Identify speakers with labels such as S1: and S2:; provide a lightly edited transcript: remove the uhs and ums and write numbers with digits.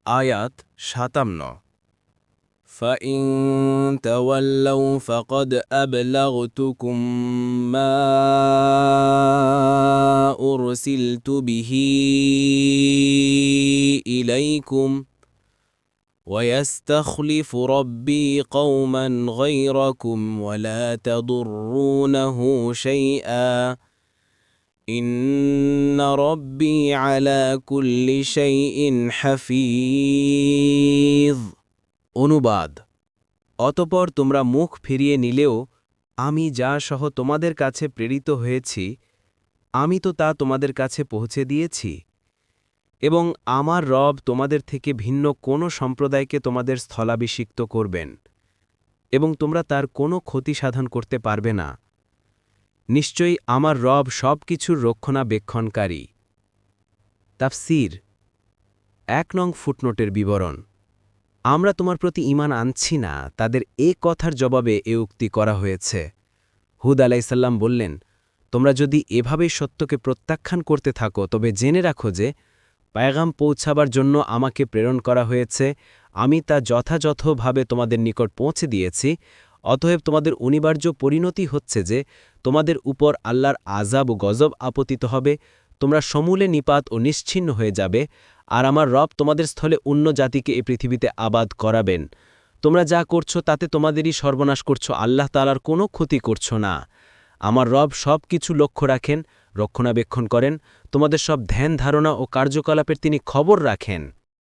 S1: আয়াত ৫৭। فإن تولوا فقد أبلغتكم ما أرسلت به إليكم ويستخلف ربي قوما غيركم ولا تضرونه شيئا إن ربي على كل شيء حفيظ। অনুবাদ। অতঃপর তোমরা মুখ ফিরিয়ে নিলেও আমি যা সহ তোমাদের কাছে প্রেরিত হয়েছি আমি তো তা তোমাদের কাছে পৌঁছে দিয়েছি, এবং আমার রব তোমাদের থেকে ভিন্ন কোনো সম্প্রদায়কে তোমাদের স্থলাভিষিক্ত করবেন, এবং তোমরা তার কোনো ক্ষতি সাধন করতে পারবে না। নিশ্চয়ই আমার রব সব কিছুর রক্ষণাবেক্ষণকারী। তাফসীর। ১ নং ফুটনোটের বিবরণ। আমরা তোমার প্রতি ঈমান আনছি না, তাদের এ কথার জবাবে এ উক্তি করা হয়েছে। হুদ আলাইসাল্লাম বললেন, তোমরা যদি এভাবেই সত্যকে প্রত্যাখ্যান করতে থাকো তবে জেনে রাখো যে পায়গাম পৌঁছাবার জন্য আমাকে প্রেরণ করা হয়েছে, আমি তা যথাযথভাবে তোমাদের নিকট পৌঁছে দিয়েছি। অতএব তোমাদের অনিবার্য পরিণতি হচ্ছে যে তোমাদের উপর আল্লাহর আযাব ও গজব আপতিত হবে, তোমরা সমূলে নিপাত ও নিশ্ছিন্ন হয়ে যাবে, আর আমার রব তোমাদের স্থলে অন্য জাতিকে এ পৃথিবীতে আবাদ করাবেন। তোমরা যা করছো তাতে তোমাদেরই সর্বনাশ করছো, আল্লাহ তাআলার কোনো ক্ষতি করছো না। আমার রব সব কিছু লক্ষ্য রাখেন, রক্ষণাবেক্ষণ করেন, তোমাদের সব ধ্যান ধারণা ও কার্যকলাপের তিনি খবর রাখেন।